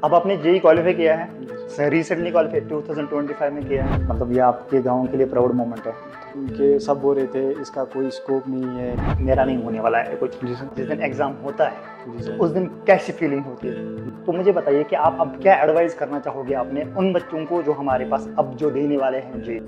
अब आपने JEE qualify किया है, रिसेंटली क्वालिफाई 2025 में किया है, मतलब ये आपके गांव के लिए प्राउड मोमेंट है कि सब बोल रहे थे इसका कोई स्कोप नहीं है। मेरा नहीं होने वाला है कुछ। जी सर। जिस दिन एग्जाम होता है जी सर। उस दिन कैसी फीलिंग होती है, तो मुझे बताइए कि आप अब क्या एडवाइस करना चाहोगे अपने उन बच्चों को जो हमारे पास अब जो देने वाले हैं जेई।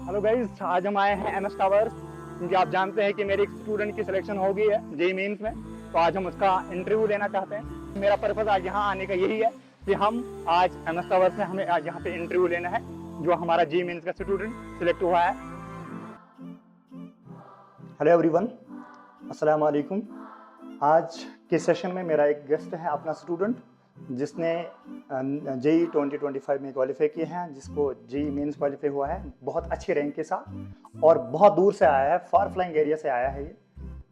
हेलो गाइस, आज हम आए हैं एमएस टावर्स क्योंकि आप जानते हैं कि मेरे एक स्टूडेंट की सिलेक्शन हो गई है जेई मेंस में, तो आज हम उसका इंटरव्यू लेना चाहते हैं। मेरा पर्पस आज यहाँ आने का यही है कि हम आज एमएस टावर्स में हमें आज यहाँ पे इंटरव्यू लेना है जो हमारा जेई मेंस का स्टूडेंट सिलेक्ट हुआ है। हेलो एवरीवन, अस्सलाम वालेकुम। आज के सेशन में मेरा एक गेस्ट है, अपना स्टूडेंट जिसने जेई 2025 में क्वालिफाई किए हैं, जिसको जेई मेंस क्वालिफाई हुआ है बहुत अच्छे रैंक के साथ और बहुत दूर से आया है, फार फ्लाइंग एरिया से आया है ये,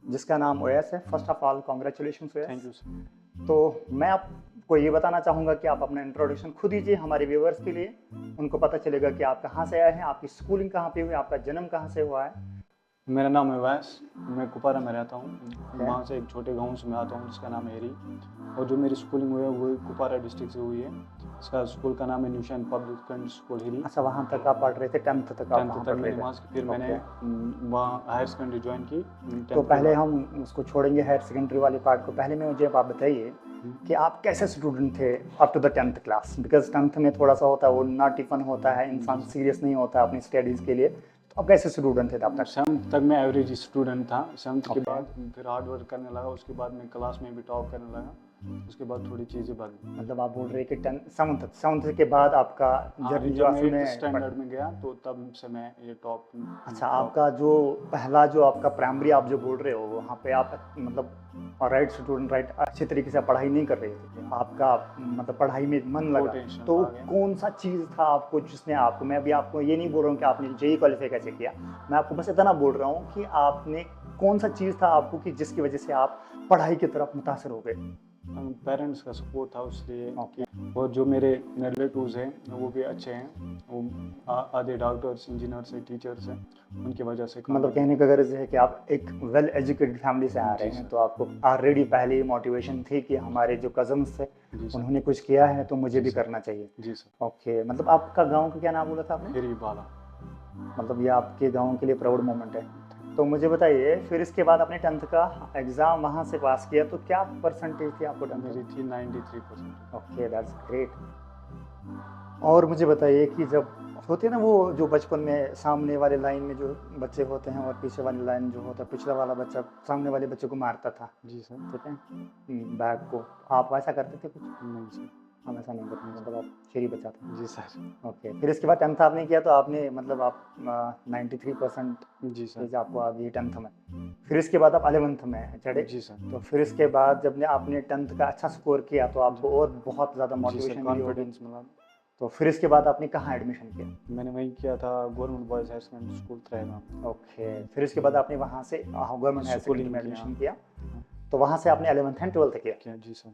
जिसका नाम ओएस है। First of all congratulation OS. Thank you sir. तो मैं आपको ये बताना चाहूँगा कि आप अपना इंट्रोडक्शन खुद दीजिए हमारे व्यूअर्स के लिए, उनको पता चलेगा कि आप कहाँ से आए हैं, आपकी स्कूलिंग कहाँ पे हुई, आपका जन्म कहाँ से हुआ है। मेरा नाम है वैस, मैं कुपारा में रहता हूँ। वहाँ से एक छोटे गांव से मैं आता हूँ जिसका नाम है एरी, और जो मेरी स्कूलिंग हुई है वो कुपारा डिस्ट्रिक्ट से हुई है। इसका स्कूल का नाम है न्यूशन पब्लिक सेकेंडरी स्कूल हिरी। अच्छा, वहाँ तक आप पढ़ रहे थे, 10th तक आप वहाँ पढ़ रहे थे। वहाँ से फिर मैंने वहाँ हायर सेकेंडरी ज्वाइन की। तो पहले हम उसको छोड़ेंगे हायर सेकेंडरी वाले पार्ट को। पहले में मुझे आप बताइए कि आप कैसे स्टूडेंट थे up to the 10th class, because 10th में थोड़ा सा होता है वो नाटीपन होता है, इंसान सीरियस नहीं होता अपनी स्टडीज़ के लिए। तो आप कैसे स्टूडेंट थे तब तक? 7th तक मैं एवरेज स्टूडेंट था। 7th के बाद फिर हार्ड वर्क करने लगा, उसके बाद मैं क्लास में भी टॉप करने लगा, उसके बाद थोड़ी चीज़ें बदली। मतलब आप बोल रहे हैं कि 7th के बाद आपका जर्नी जो जब मैं में स्टैंडर्ड में गया तो तब से मैं ये टॉप। अच्छा, आपका जो पहला जो आपका प्राइमरी आप जो बोल रहे हो वहाँ पे आप मतलब राइट स्टूडेंट, राइट अच्छे तरीके से पढ़ाई नहीं कर रहे थे, आपका मतलब पढ़ाई में मन लगा, तो कौन सा चीज़ था आपको जिसने आपको, मैं अभी आपको ये नहीं बोल रहा हूँ कि आपने जेई क्वालिफाई कैसे किया, मैं आपको बस इतना बोल रहा हूँ कि आपने कौन सा चीज़ था आपको कि जिसकी वजह से आप पढ़ाई की तरफ मुतासर हो गए? पेरेंट्स का सपोर्ट था उसलिए। और जो मेरे रिलेटिव्स हैं वो भी अच्छे हैं, वो आधे डॉक्टर्स, इंजीनियर्स हैं, टीचर्स हैं, उनकी वजह से। मतलब कहने का गर्ज है कि आप एक वेल एजुकेटेड फैमिली से आ रहे हैं, तो आपको ऑलरेडी पहले मोटिवेशन थी कि हमारे जो कजन्स थे उन्होंने कुछ किया है तो मुझे भी करना चाहिए। जी सर। ओके, मतलब आपका गांव का क्या नाम बोला था आपने? हिरी बाला। मतलब ये आपके गांव के लिए प्राउड मोमेंट है। तो मुझे बताइए, फिर इसके बाद आपने 10th का एग्ज़ाम वहाँ से पास किया, तो क्या परसेंटेज थी आपको? मेरी थी 93%। Okay, that's great. और मुझे बताइए कि जब होते हैं ना वो जो बचपन में सामने वाले लाइन में जो बच्चे होते हैं और पीछे वाली लाइन जो होता है, पिछला वाला बच्चा सामने वाले बच्चे को मारता था। जी सर। ठीक है, बैग को, आप वैसा करते थे कुछ? नहीं सर, हम ऐसा नहीं करते, मतलब आप शेरी बच्चा था। जी सर। ओके, फिर इसके बाद 10th आपने किया तो आपने मतलब आप 93% जी सर। आपको आ गई 10th में। फिर इसके बाद आप 11th में चढ़े। जी सर। तो फिर इसके बाद जब आपने 10th का अच्छा स्कोर किया तो आपको और बहुत ज़्यादा मोटिवेशन कॉन्फिडेंस मिला। तो फिर इसके बाद आपने कहाँ एडमिशन किया? मैंने वहीं किया था, government boys higher secondary school Trehgam. Okay, फिर इसके बाद आपने वहाँ से गवर्नमेंट हायर सेकेंडरी में एडमिशन किया, तो वहाँ से आपने 11th एंड 12th किया? जी सर।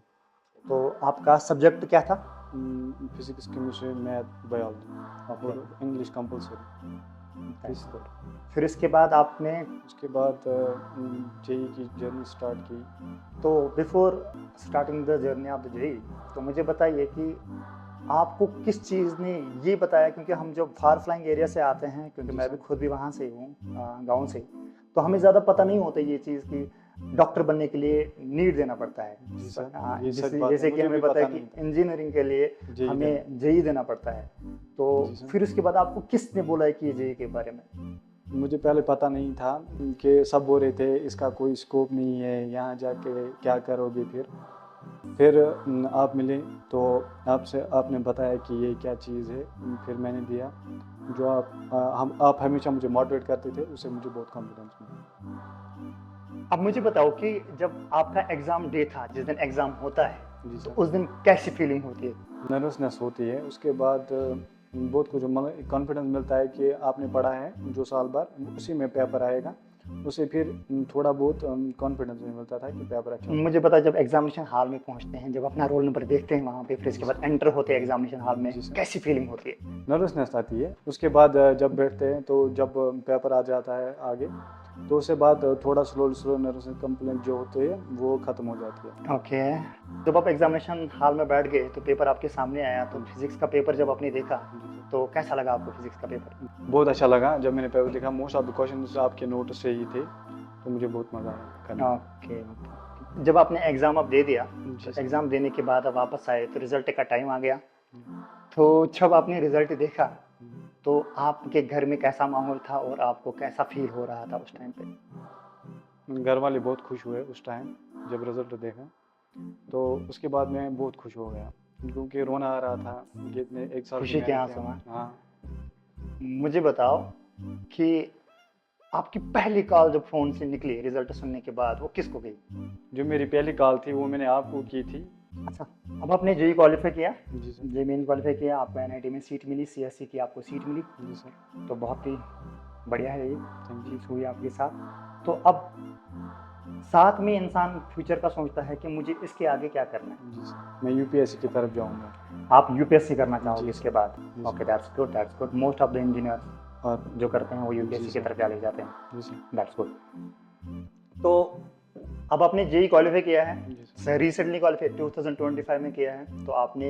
तो आपका सब्जेक्ट क्या था? फिजिक्स, केमिस्ट्री, मैथ, बायोलॉजी और इंग्लिश कंपलसरी। फिर इसके बाद आपने उसके बाद जेई की जर्नी स्टार्ट की। तो before starting the journey of the JEE, तो मुझे बताइए कि आपको किस चीज़ ने ये बताया, क्योंकि हम जब फार फ्लाइंग एरिया से आते हैं, क्योंकि मैं भी खुद भी वहाँ से हूँ, गांव से, तो हमें ज़्यादा पता नहीं होता ये चीज़ कि डॉक्टर बनने के लिए नीट देना पड़ता है। जैसे कि हमें पता है कि इंजीनियरिंग के लिए हमें जेई देना पड़ता है। तो फिर उसके बाद आपको किसने बोला है कि जेई के बारे में? मुझे पहले पता नहीं था कि सब बोल रहे थे इसका कोई स्कोप नहीं है, यहाँ जाके क्या करोगे। फिर आप मिले तो आपने बताया कि ये क्या चीज़ है, फिर मैंने दिया। जो आप हमेशा मुझे मोटिवेट करते थे, उससे मुझे बहुत कॉन्फिडेंस मिला। अब मुझे बताओ कि जब आपका एग्ज़ाम डे था, जिस दिन एग्ज़ाम होता है, जी सर, तो उस दिन कैसी फीलिंग होती है? नर्वसनेस होती है, उसके बाद बहुत कुछ कॉन्फिडेंस मिलता है कि आपने पढ़ा है जो साल भर, उसी में पेपर आएगा उससे फिर थोड़ा बहुत कॉन्फिडेंस मिलता था कि पेपर अच्छा मुझे पता है, जब एग्जामिनेशन हॉल में पहुंचते हैं, जब अपना रोल नंबर देखते हैं वहाँ पे, फिर इसके बाद एंटर होते हैं एग्जामिनेशन हॉल में, जी सर। कैसी फीलिंग होती है? नर्वसनेस आती है। उसके बाद जब बैठते हैं तो जब पेपर आ जाता है आगे, तो उसके बाद थोड़ा स्लो नर्वसनेस कंप्लेंट जो होते हैं वो ख़त्म हो जाती है। ओके। जब आप एग्जामिनेशन हॉल में बैठ गए तो पेपर आपके सामने आया, तो फिजिक्स का पेपर जब आपने देखा तो कैसा लगा आपको फिजिक्स का पेपर? बहुत अच्छा लगा जब मैंने पेपर देखा। मोस्ट ऑफ द क्वेश्चन आपके नोट से ही थे, तो मुझे बहुत मज़ा आया करने में। ओके। जब आपने एग्ज़ाम अब दे दिया, जी तो सर। एग्ज़ाम देने के बाद अब वापस आए तो रिजल्ट का टाइम आ गया, तो जब आपने रिजल्ट देखा तो आपके घर में कैसा माहौल था और आपको कैसा फील हो रहा था उस टाइम पे? घर वाले बहुत खुश हुए उस टाइम जब रिजल्ट देखा, तो उसके बाद मैं बहुत खुश हो गया क्योंकि रोना आ रहा था कि इतने एक साल खुशी के मेहनत आंसू, है। हाँ। मुझे बताओ कि आपकी पहली कॉल जब फ़ोन से निकली रिजल्ट सुनने के बाद, वो किसको गई? जो मेरी पहली कॉल थी वो मैंने आपको की थी। अच्छा, अब आपने जेईई क्वालिफाई किया, जी सर। जेईई मेन क्वालिफाई किया, आपको एनआईटी में सीट मिली, सीएससी की आपको सीट मिली, जी सर। तो बहुत ही बढ़िया है ये थैंक यू। चीज़ हुई आपके साथ। तो अब साथ में इंसान फ्यूचर का सोचता है कि मुझे इसके आगे क्या करना है। जी सर, मैं यूपीएससी की तरफ जाऊंगा। आप यूपीएससी करना चाहोगे जी इसके सर। बाद? जी okay, that's good. Most of the engineer और जो करते हैं वो जी यूपीएससी की सर। तरफ चले जाते हैं। जी सर। That's good. तो अब आपने जेईई क्वालिफाई किया है, जी सर। रिसेंटली क्वालिफाई 2025 में किया है, तो आपने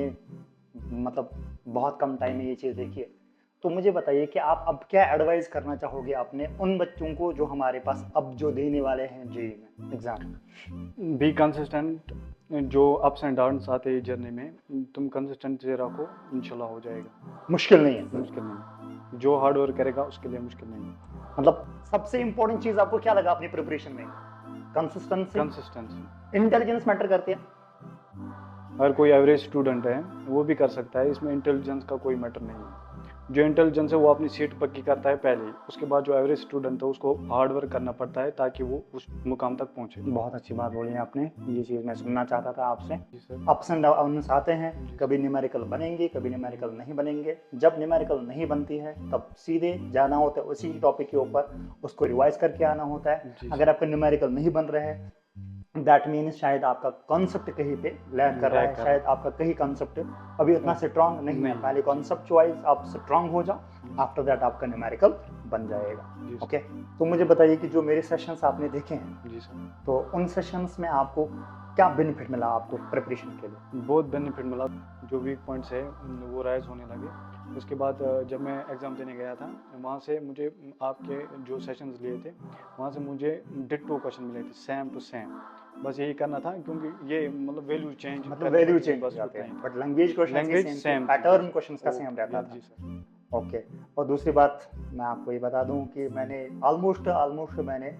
मतलब बहुत कम टाइम में ये चीज़ देखी है। तो मुझे बताइए कि आप अब क्या एडवाइस करना चाहोगे अपने उन बच्चों को जो हमारे पास अब जो देने वाले हैं जेईई में एग्जाम? Be consistent. जो अप्स एंड डाउन्स आते हैं जर्नी में, तुम कंसिस्टेंट से रखो, इंशाल्लाह हो जाएगा। मुश्किल नहीं है, मुश्किल नहीं, जो हार्ड वर्क करेगा उसके लिए मुश्किल नहीं है। मतलब सबसे इंपॉर्टेंट चीज़ आपको क्या लगा अपनी प्रिपरेशन में? Consistency, consistency. इंटेलिजेंस मैटर करती है। अगर कोई एवरेज स्टूडेंट है वो भी कर सकता है, इसमें इंटेलिजेंस का कोई मैटर नहीं है। जो इंटेलिजेंस है वो अपनी सीट पक्की करता है पहले ही, उसके बाद जो एवरेज स्टूडेंट है उसको हार्ड वर्क करना पड़ता है ताकि वो उस मुकाम तक पहुंचे। बहुत अच्छी बात बोली आपने, ये चीज़ मैं सुनना चाहता था आपसे। जी सर। अप्स एंड डाउन्स आते हैं, कभी न्यूमेरिकल बनेंगे, कभी न्यूमेरिकल नहीं बनेंगे। जब न्यूमेरिकल नहीं बनती है तब सीधे जाना होता है उसी टॉपिक के ऊपर, उसको रिवाइज करके आना होता है। जी अगर आपका न्यूमेरिकल नहीं बन रहा है, दैट मीन्स शायद आपका कॉन्सेप्ट कहीं पे लैग कर रहा है, शायद आपका कहीं कॉन्सेप्ट अभी उतना स्ट्रांग नहीं है। पहले कॉन्सेप्ट वाइज आप स्ट्रांग हो जाओ, आफ्टर दैट आपका न्यूमेरिकल बन जाएगा। ओके, तो मुझे बताइए कि जो मेरे सेशंस आपने देखे हैं, जी सर, तो उन सेशंस में आपको क्या बेनिफिट मिला आपको प्रिपरेशन के लिए? बहुत बेनिफिट मिला। जो वीक पॉइंट्स है वो राइज होने लगे। उसके बाद जब मैं एग्ज़ाम देने गया था, वहाँ से मुझे आपके जो सेशंस लिए थे वहाँ से मुझे डिट्टो क्वेश्चन मिले थे, सेम टू सेम। बस यही करना था क्योंकि ये मतलब वैल्यू चेंज, मतलब वैल्यू चेंज हो बस जाते उतना ही हैं, था। But language question language same, pattern questions का सेम रहता जी था। सर। ओके, और दूसरी बात मैं आपको ये बता दूं कि मैंने ऑलमोस्ट मैंने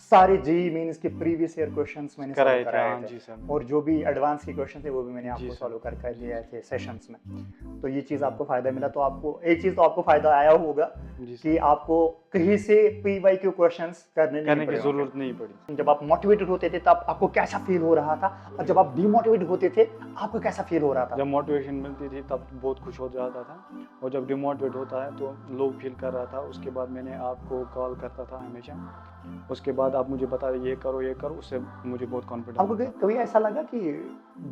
सारे जेईई मेंस के प्रीवियस ईयर क्वेश्चंस मैंने कराए सॉल्व थे, कराए हाँ थे, जी सर। और जो भी एडवांस के क्वेश्चन थे वो भी मैंने जी आपको सर। सॉल्व करके दिए थे सेशंस में। तो ये चीज़ आपको फ़ायदा मिला। तो आपको एक चीज़ तो आपको फ़ायदा आया होगा जी कि सर, आपको कहीं से पीवाईक्यू क्वेश्चंस करने नहीं करने की पड़े होंगे। ज़रूरत नहीं पड़ी। जब आप मोटिवेटेड होते थे तब आपको कैसा फील हो रहा था, और जब आप डीमोटिवेटेड होते थे आपको कैसा फील हो रहा था? जब मोटिवेशन मिलती थी तब बहुत खुश हो जाता था, और जब डिमोटिवेट होता है तो लो फील कर रहा था। उसके बाद मैंने आपको कॉल करता था हमेशा, उसके बाद आप मुझे बता ये करो, उससे मुझे बहुत कॉन्फिडेंस आपको मिलता। कभी ऐसा लगा कि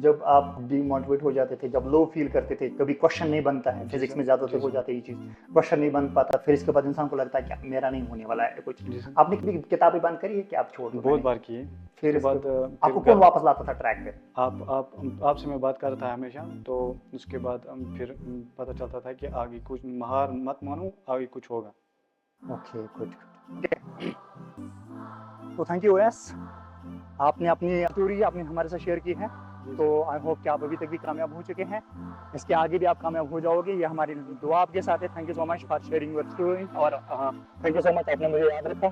जब आप डीमोटिवेट हो जाते थे, जब लो फील करते थे, कभी क्वेश्चन नहीं बनता है, फिजिक्स में ज़्यादातर हो जाती है ये चीज़, क्वेश्चन नहीं बन पाता, फिर इसके बाद इंसान को लगता है कि मेरा नहीं होने वाला है कुछ। जी सर। आपने कभी किताबें बंद करी है कि आप छोड़ दो? बहुत बार किए। फिर उसके इसके बाद आपको कौन वापस लाता था ट्रैक पे? आपसे मैं बात करता था हमेशा, तो उसके बाद फिर पता चलता था कि आगे कुछ, हार मत मानो, आगे कुछ होगा। Okay, good. तो थैंक यू ओएस, आपने अपनी स्टोरी आपने हमारे साथ शेयर की है, तो आई होप कि आप अभी तक भी कामयाब हो चुके हैं, इसके आगे भी आप कामयाब हो जाओगे, ये हमारी दुआ आपके साथ है। Thank you so much for sharing your story, और थैंक यू सो मच, आपने मुझे याद रखा।